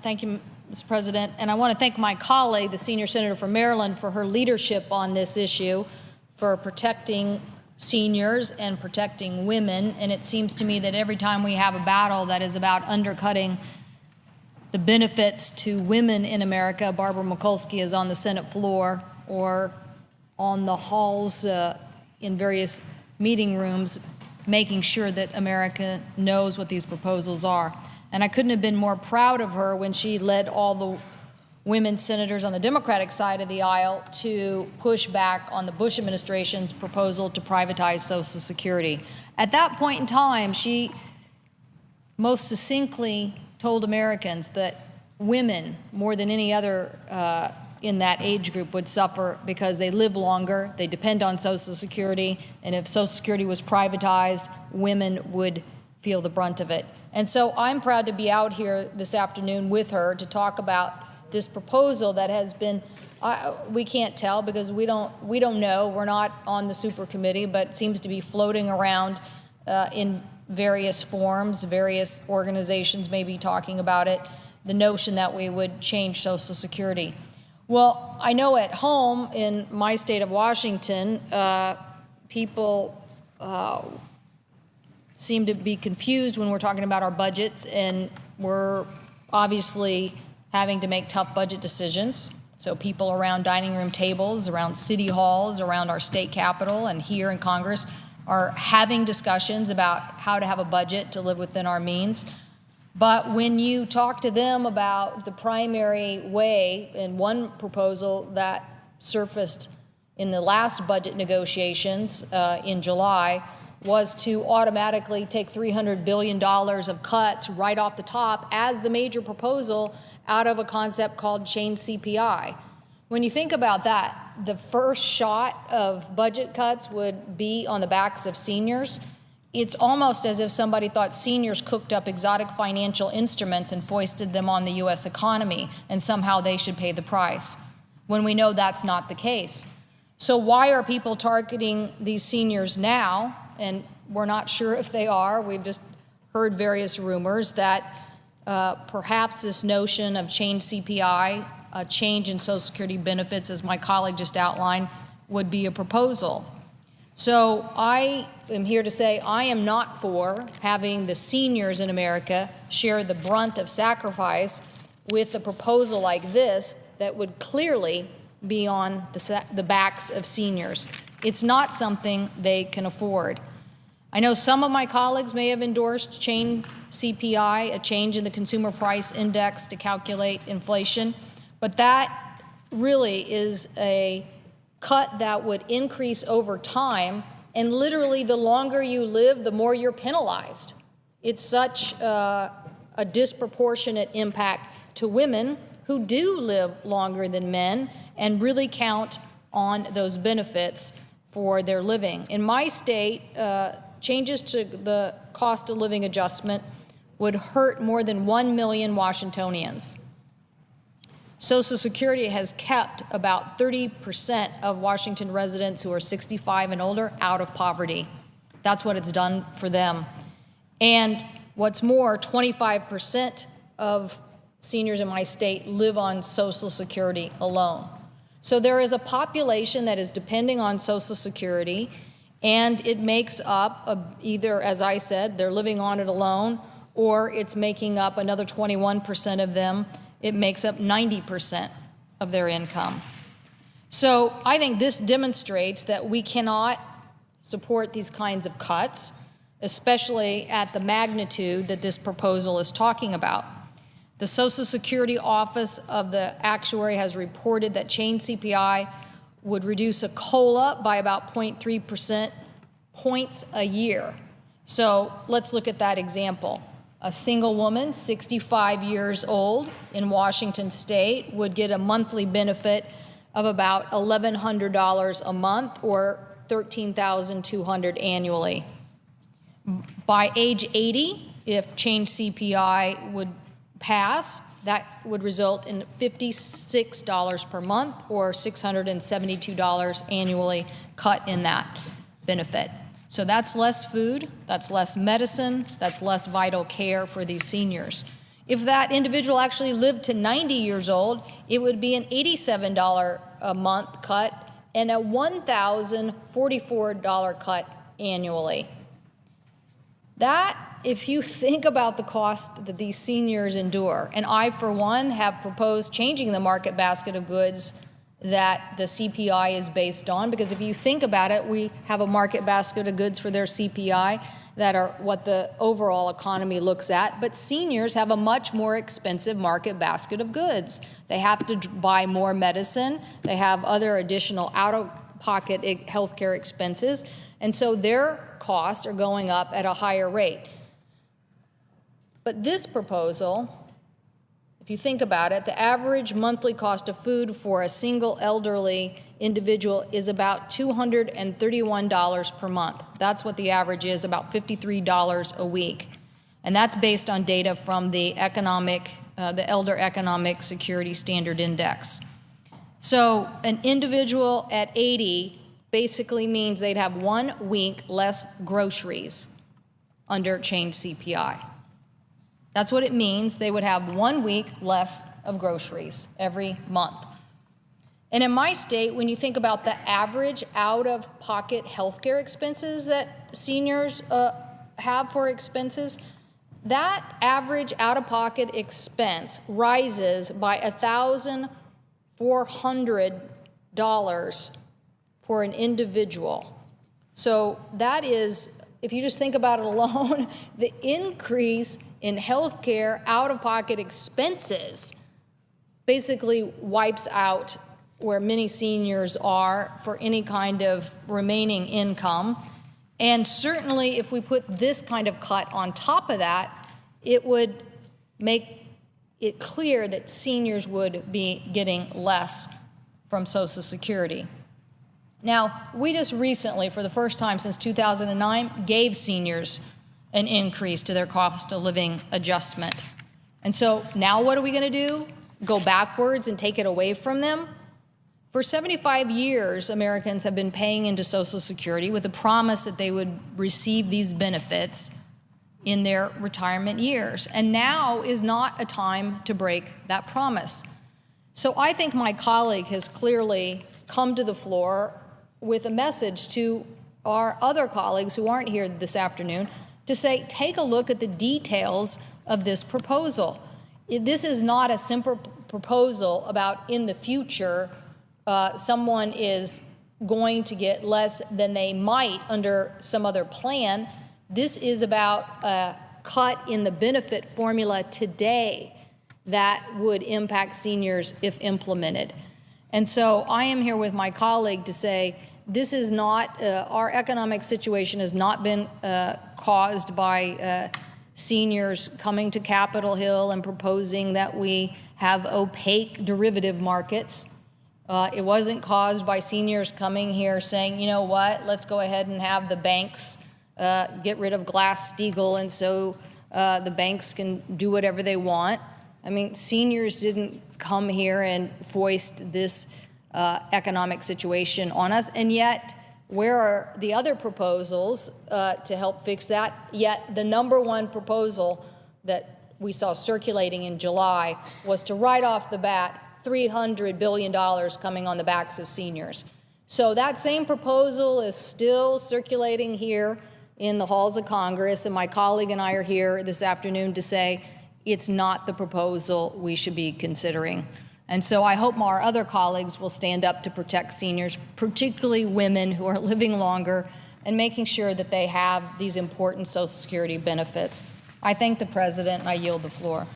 Thank you, Mr. President. And I want to thank my colleague, the senior senator from Maryland, for her leadership on this issue, for protecting seniors and protecting women. And it seems to me that every time we have a battle that is about undercutting the benefits to women in America, Barbara Mikulski is on the Senate floor or on the halls in various meeting rooms, making sure that America knows what these proposals are. And I couldn't have been more proud of her when she led all the women senators on the Democratic side of the aisle to push back on the Bush administration's proposal to privatize Social Security. At that point in time, she most succinctly told Americans that women, more than any other in that age group, would suffer because they live longer, they depend on Social Security, and if Social Security was privatized, women would feel the brunt of it. And so I'm proud to be out here this afternoon with her to talk about this proposal that has been, we can't tell because we don't know. We're not on the super committee, but seems to be floating around in various forms. Various organizations may be talking about it, the notion that we would change Social Security. Well, I know at home in my state of Washington, people seem to be confused when we're talking about our budgets, and we're obviously having to make tough budget decisions. So people around dining room tables, around city halls, around our state capitol, and here in Congress are having discussions about how to have a budget to live within our means. But when you talk to them about the primary way, in one proposal that surfaced in the last budget negotiations in July, was to automatically take $300 billion of cuts right off the top as the major proposal out of a concept called chain CPI. When you think about that, the first shot of budget cuts would be on the backs of seniors. It's almost as if somebody thought seniors cooked up exotic financial instruments and foisted them on the U.S. economy, and somehow they should pay the price, when we know that's not the case. So why are people targeting these seniors now? And we're not sure if they are. We've just heard various rumors that perhaps this notion of change CPI, a change in Social Security benefits, as my colleague just outlined, would be a proposal. So I am here to say I am not for having the seniors in America share the brunt of sacrifice with a proposal like this that would clearly be on the backs of seniors. It's not something they can afford. I know some of my colleagues may have endorsed chain CPI, a change in the consumer price index to calculate inflation, but that really is a cut that would increase over time, and literally the longer you live, the more you're penalized. It's such a disproportionate impact to women who do live longer than men and really count on those benefits for their living. In my state, changes to the cost of living adjustment would hurt more than 1 million Washingtonians. Social Security has kept about 30% of Washington residents who are 65 and older out of poverty. That's what it's done for them. And what's more, 25% of seniors in my state live on Social Security alone. So there is a population that is depending on Social Security, and it makes up either, as I said, they're living on it alone, or it's making up another 21% of them. It makes up 90% of their income. So I think this demonstrates that we cannot support these kinds of cuts, especially at the magnitude that this proposal is talking about. The Social Security Office of the Actuary has reported that chain CPI would reduce a COLA by about 0.3% points a year. So let's look at that example. A single woman, 65 years old in Washington state, would get a monthly benefit of about $1,100 a month or $13,200 annually. By age 80, if change CPI would pass, that would result in $56 per month or $672 annually cut in that benefit. So that's less food, that's less medicine, that's less vital care for these seniors. If that individual actually lived to 90 years old, it would be an $87 a month cut and a $1,044 cut annually. That, if you think about the cost that these seniors endure, and I, for one, have proposed changing the market basket of goods that the CPI is based on, because if you think about it, we have a market basket of goods for their CPI that are what the overall economy looks at, but seniors have a much more expensive market basket of goods. They have to buy more medicine, they have other additional out-of-pocket healthcare expenses, and so their costs are going up at a higher rate. But this proposal, if you think about it, the average monthly cost of food for a single elderly individual is about $231 per month. That's what the average is, about $53 a week. And that's based on data from the Elder Economic Security Standard Index. So an individual at 80 basically means they'd have 1 week less groceries under changed CPI. That's what it means. They would have 1 week less of groceries every month. And in my state, when you think about the average out-of-pocket healthcare expenses that seniors have for expenses, that average out-of-pocket expense rises by $1,400 for an individual. So that is, if you just think about it alone, the increase in healthcare out-of-pocket expenses basically wipes out where many seniors are for any kind of remaining income. And certainly if we put this kind of cut on top of that, it would make it clear that seniors would be getting less from Social Security. Now, we just recently, for the first time since 2009, gave seniors an increase to their cost of living adjustment. And so now what are we going to do? Go backwards and take it away from them? For 75 years, Americans have been paying into Social Security with the promise that they would receive these benefits in their retirement years. And now is not a time to break that promise. So I think my colleague has clearly come to the floor with a message to our other colleagues who aren't here this afternoon to say, take a look at the details of this proposal. This is not a simple proposal about in the future someone is going to get less than they might under some other plan. This is about a cut in the benefit formula today that would impact seniors if implemented. And so I am here with my colleague to say this is not, our economic situation has not been caused by seniors coming to Capitol Hill and proposing that we have opaque derivative markets. It wasn't caused by seniors coming here saying, you know what, let's go ahead and have the banks get rid of Glass-Steagall and so the banks can do whatever they want. I mean, seniors didn't come here and foist this economic situation on us, and yet where are the other proposals to help fix that? Yet the #1 proposal that we saw circulating in July was to right off the bat $300 billion coming on the backs of seniors. So that same proposal is still circulating here in the halls of Congress, and my colleague and I are here this afternoon to say it's not the proposal we should be considering. And so I hope our other colleagues will stand up to protect seniors, particularly women who are living longer, and making sure that they have these important Social Security benefits. I thank the President, and I yield the floor.